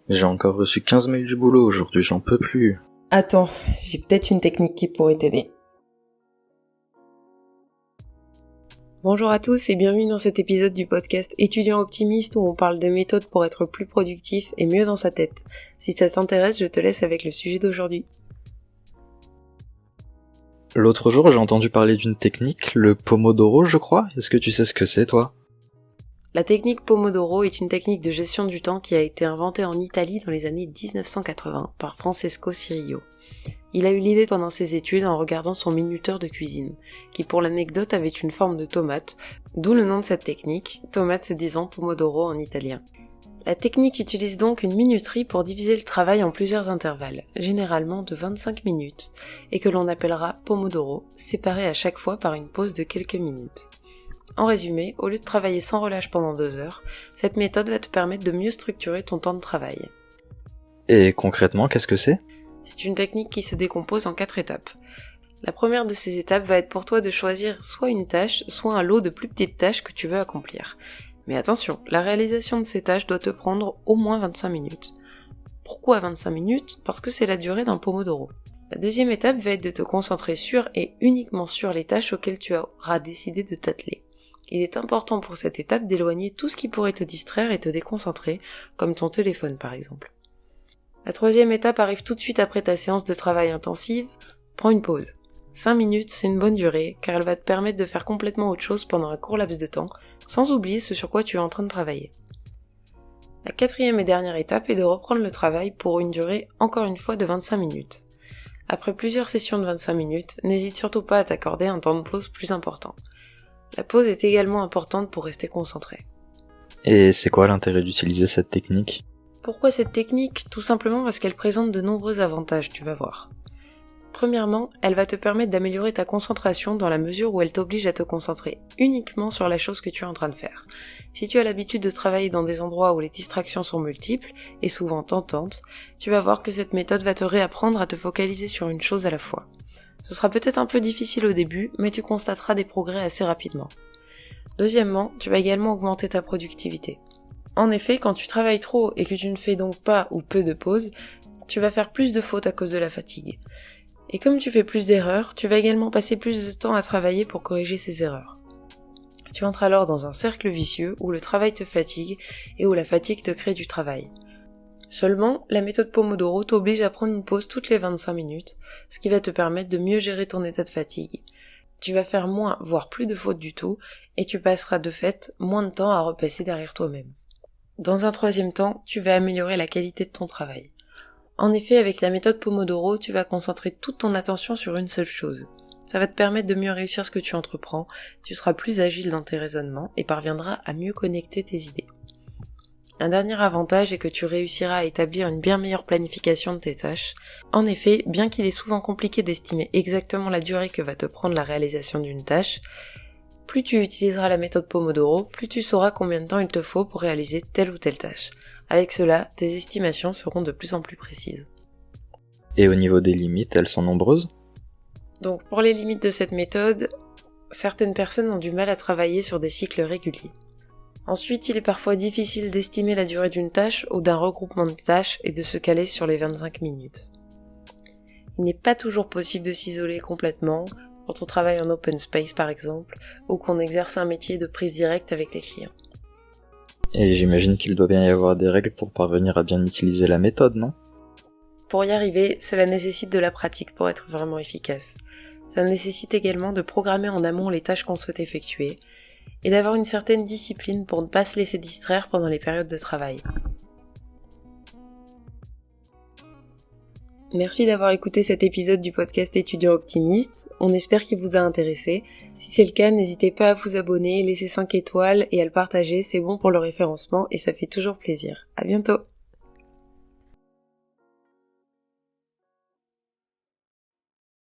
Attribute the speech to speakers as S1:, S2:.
S1: J'ai encore reçu 15 mails du boulot aujourd'hui, j'en peux plus.
S2: Attends, j'ai peut-être une technique qui pourrait t'aider. Bonjour à tous et bienvenue dans cet épisode du podcast Étudiant optimiste où on parle de méthodes pour être plus productif et mieux dans sa tête. Si ça t'intéresse, je te laisse avec le sujet d'aujourd'hui.
S1: L'autre jour, j'ai entendu parler d'une technique, le Pomodoro, je crois. Est-ce que tu sais ce que c'est, toi ?
S2: La technique Pomodoro est une technique de gestion du temps qui a été inventée en Italie dans les années 1980 par Francesco Cirillo. Il a eu l'idée pendant ses études en regardant son minuteur de cuisine, qui pour l'anecdote avait une forme de tomate, d'où le nom de cette technique, tomate se disant Pomodoro en italien. La technique utilise donc une minuterie pour diviser le travail en plusieurs intervalles, généralement de 25 minutes, et que l'on appellera Pomodoro, séparés à chaque fois par une pause de quelques minutes. En résumé, au lieu de travailler sans relâche pendant 2 heures, cette méthode va te permettre de mieux structurer ton temps de travail.
S1: Et concrètement, qu'est-ce que c'est ?
S2: C'est une technique qui se décompose en 4 étapes. La première de ces étapes va être pour toi de choisir soit une tâche, soit un lot de plus petites tâches que tu veux accomplir. Mais attention, la réalisation de ces tâches doit te prendre au moins 25 minutes. Pourquoi 25 minutes ? Parce que c'est la durée d'un Pomodoro. La deuxième étape va être de te concentrer sur et uniquement sur les tâches auxquelles tu auras décidé de t'atteler. Il est important pour cette étape d'éloigner tout ce qui pourrait te distraire et te déconcentrer, comme ton téléphone par exemple. La troisième étape arrive tout de suite après ta séance de travail intensive, prends une pause. 5 minutes, c'est une bonne durée, car elle va te permettre de faire complètement autre chose pendant un court laps de temps, sans oublier ce sur quoi tu es en train de travailler. La quatrième et dernière étape est de reprendre le travail pour une durée, encore une fois, de 25 minutes. Après plusieurs sessions de 25 minutes, n'hésite surtout pas à t'accorder un temps de pause plus important. La pause est également importante pour rester concentré.
S1: Et c'est quoi l'intérêt d'utiliser cette technique ?
S2: Pourquoi cette technique ? Tout simplement parce qu'elle présente de nombreux avantages, tu vas voir. Premièrement, elle va te permettre d'améliorer ta concentration dans la mesure où elle t'oblige à te concentrer uniquement sur la chose que tu es en train de faire. Si tu as l'habitude de travailler dans des endroits où les distractions sont multiples et souvent tentantes, tu vas voir que cette méthode va te réapprendre à te focaliser sur une chose à la fois. Ce sera peut-être un peu difficile au début, mais tu constateras des progrès assez rapidement. Deuxièmement, tu vas également augmenter ta productivité. En effet, quand tu travailles trop et que tu ne fais donc pas ou peu de pauses, tu vas faire plus de fautes à cause de la fatigue. Et comme tu fais plus d'erreurs, tu vas également passer plus de temps à travailler pour corriger ces erreurs. Tu entres alors dans un cercle vicieux où le travail te fatigue et où la fatigue te crée du travail. Seulement, la méthode Pomodoro t'oblige à prendre une pause toutes les 25 minutes, ce qui va te permettre de mieux gérer ton état de fatigue. Tu vas faire moins, voire plus de fautes du tout, et tu passeras de fait moins de temps à repasser derrière toi-même. Dans un troisième temps, tu vas améliorer la qualité de ton travail. En effet, avec la méthode Pomodoro, tu vas concentrer toute ton attention sur une seule chose. Ça va te permettre de mieux réussir ce que tu entreprends, tu seras plus agile dans tes raisonnements et parviendras à mieux connecter tes idées. Un dernier avantage est que tu réussiras à établir une bien meilleure planification de tes tâches. En effet, bien qu'il est souvent compliqué d'estimer exactement la durée que va te prendre la réalisation d'une tâche, plus tu utiliseras la méthode Pomodoro, plus tu sauras combien de temps il te faut pour réaliser telle ou telle tâche. Avec cela, tes estimations seront de plus en plus précises.
S1: Et au niveau des limites, elles sont nombreuses ?
S2: Donc pour les limites de cette méthode, certaines personnes ont du mal à travailler sur des cycles réguliers. Ensuite, il est parfois difficile d'estimer la durée d'une tâche ou d'un regroupement de tâches et de se caler sur les 25 minutes. Il n'est pas toujours possible de s'isoler complètement quand on travaille en open space par exemple, ou qu'on exerce un métier de prise directe avec les clients.
S1: Et j'imagine qu'il doit bien y avoir des règles pour parvenir à bien utiliser la méthode, non ?
S2: Pour y arriver, cela nécessite de la pratique pour être vraiment efficace. Ça nécessite également de programmer en amont les tâches qu'on souhaite effectuer et d'avoir une certaine discipline pour ne pas se laisser distraire pendant les périodes de travail. Merci d'avoir écouté cet épisode du podcast Étudiant optimiste. On espère qu'il vous a intéressé. Si c'est le cas, n'hésitez pas à vous abonner, laisser 5 étoiles et à le partager, c'est bon pour le référencement et ça fait toujours plaisir. À bientôt!